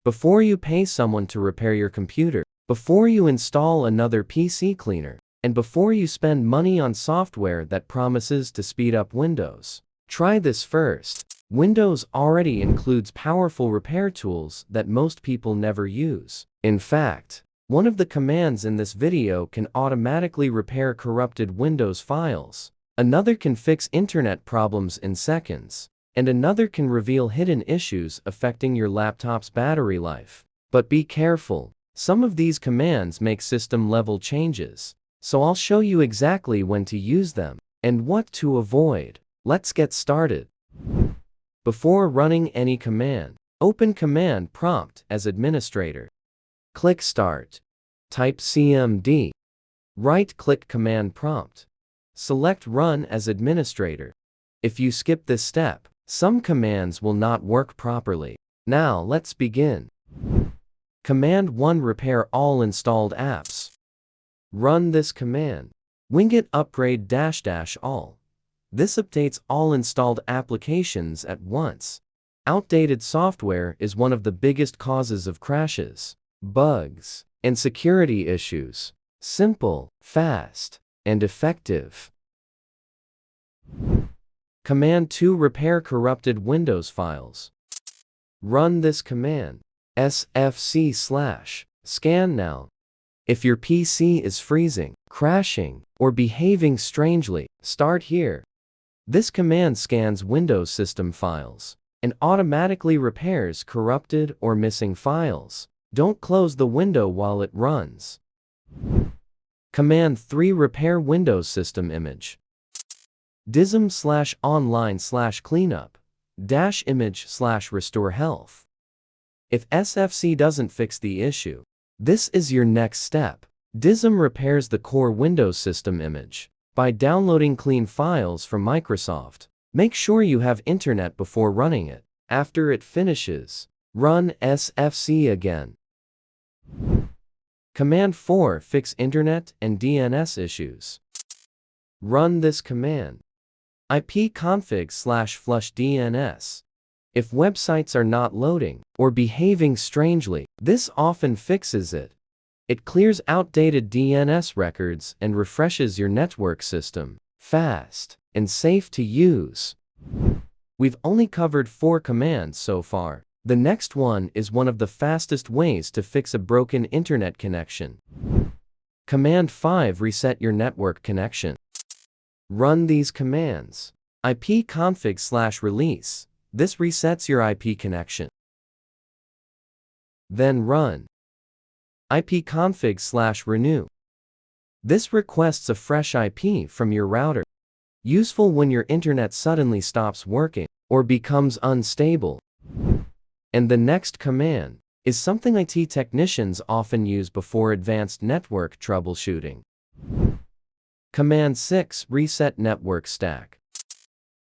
before you pay someone to repair your computer, before you install another PC cleaner, and before you spend money on software that promises to speed up Windows. Try this first. Windows already includes powerful repair tools that most people never use. In fact, one of the commands in this video can automatically repair corrupted Windows files. Another can fix internet problems in seconds. And another can reveal hidden issues affecting your laptop's battery life. But be careful, some of these commands make system-level changes. So I'll show you exactly when to use them and what to avoid. Let's get started. Before running any command, open Command Prompt as administrator. Click Start. Type CMD. Right-click Command Prompt. Select Run as administrator. If you skip this step, some commands will not work properly. Now let's begin. Command 1. Repair all installed apps. Run this command. Winget upgrade -- all. This updates all installed applications at once. Outdated software is one of the biggest causes of crashes, bugs, and security issues. Simple, fast, and effective. Command 2. Repair corrupted Windows files. Run this command. sfc/scannow. If your PC is freezing, crashing, or behaving strangely, start here. This command scans Windows system files and automatically repairs corrupted or missing files. Don't close the window while it runs. Command 3. Repair Windows system image. DISM/online/cleanup -image/RestoreHealth. If SFC doesn't fix the issue, this is your next step. DISM repairs the core Windows system image by downloading clean files from Microsoft. Make sure you have internet before running it. After it finishes, run SFC again. Command 4. Fix internet and DNS issues. Run this command. ipconfig/flushdns. If websites are not loading or behaving strangely, this often fixes it. It clears outdated DNS records and refreshes your network system. Fast and safe to use. We've only covered 4 commands so far. The next one is one of the fastest ways to fix a broken internet connection. Command 5. Reset your network connection. Run these commands. ipconfig/release. This resets your IP connection. Then run ipconfig/renew. This requests a fresh IP from your router. Useful when your internet suddenly stops working or becomes unstable. And the next command is something IT technicians often use before advanced network troubleshooting. Command 6. Reset network stack.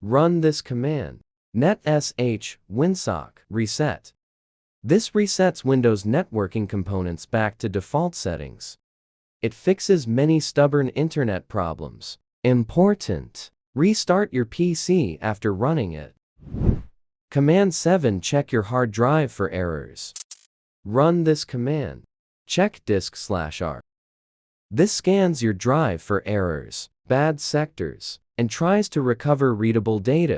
Run this command. netsh winsock reset. This resets Windows networking components back to default settings. It fixes many stubborn internet problems. Important. Restart your PC after running it. Command 7. Check your hard drive for errors. Run this command. Check disk/r. This scans your drive for errors, bad sectors, and tries to recover readable data.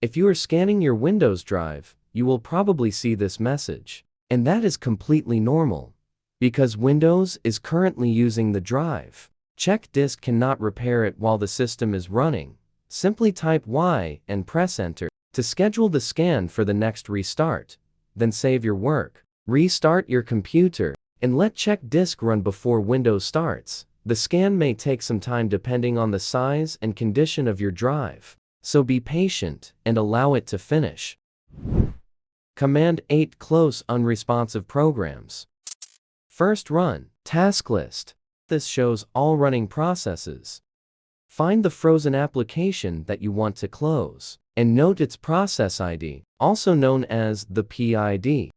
If you are scanning your Windows drive, you will probably see this message. And that is completely normal, because Windows is currently using the drive. Check disk cannot repair it while the system is running. Simply type Y and press Enter to schedule the scan for the next restart. Then save your work. Restart your computer and let check disk run before Windows starts. The scan may take some time depending on the size and condition of your drive, so be patient and allow it to finish. Command 8. Close unresponsive programs. First run task list. This shows all running processes. Find the frozen application that you want to close, and note its process ID, also known as the PID.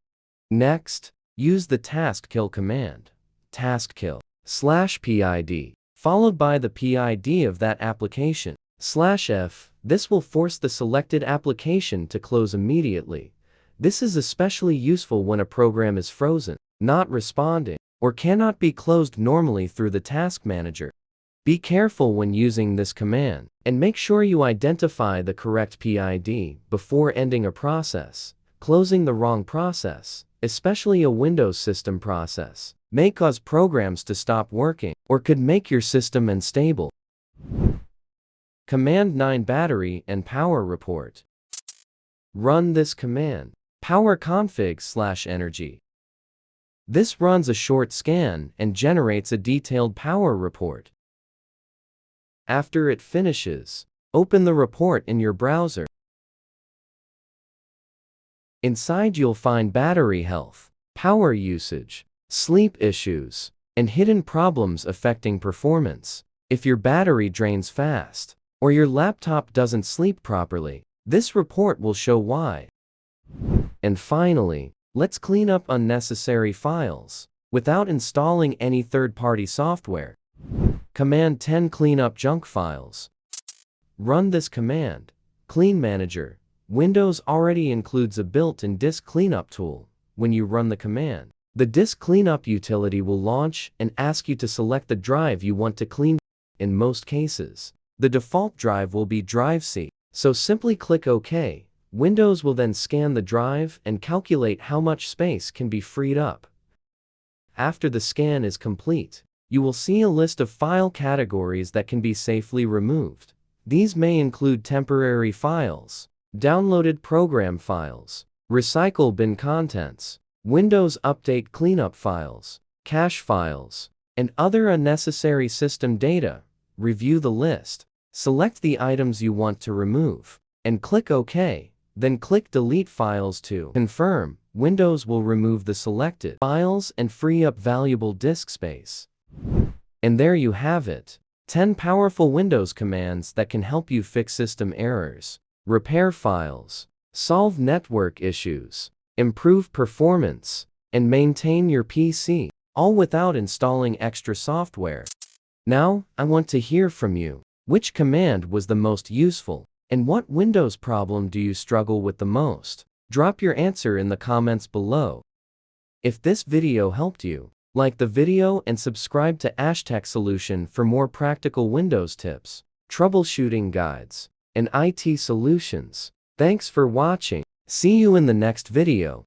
Next, use the task kill command, taskkill/PID, followed by the PID of that application, /F. This will force the selected application to close immediately. This is especially useful when a program is frozen, not responding, or cannot be closed normally through the task manager. Be careful when using this command, and make sure you identify the correct PID before ending a process. Closing the wrong process, especially a Windows system process, may cause programs to stop working, or could make your system unstable. Command 9 Battery and Power Report. Run this command, powerconfig/energy. This runs a short scan and generates a detailed power report. After it finishes, open the report in your browser. Inside you'll find battery health, power usage, sleep issues, and hidden problems affecting performance. If your battery drains fast, or your laptop doesn't sleep properly, this report will show why. And finally, let's clean up unnecessary files without installing any third-party software. Command 10 Clean up junk files. Run this command. Clean Manager. Windows already includes a built-in disk cleanup tool. When you run the command, the disk cleanup utility will launch and ask you to select the drive you want to clean. In most cases, the default drive will be drive C, so simply click OK. Windows will then scan the drive and calculate how much space can be freed up. After the scan is complete, you will see a list of file categories that can be safely removed. These may include temporary files, downloaded program files, recycle bin contents, Windows Update cleanup files, cache files, and other unnecessary system data. Review the list, select the items you want to remove, and click OK. Then click Delete Files to confirm. Windows will remove the selected files and free up valuable disk space. And there you have it. 10 powerful Windows commands that can help you fix system errors, repair files, solve network issues, improve performance, and maintain your PC, all without installing extra software. Now, I want to hear from you. Which command was the most useful? And what Windows problem do you struggle with the most? Drop your answer in the comments below. If this video helped you, like the video and subscribe to AshTech Solution for more practical Windows tips, troubleshooting guides, and IT solutions. Thanks for watching. See you in the next video.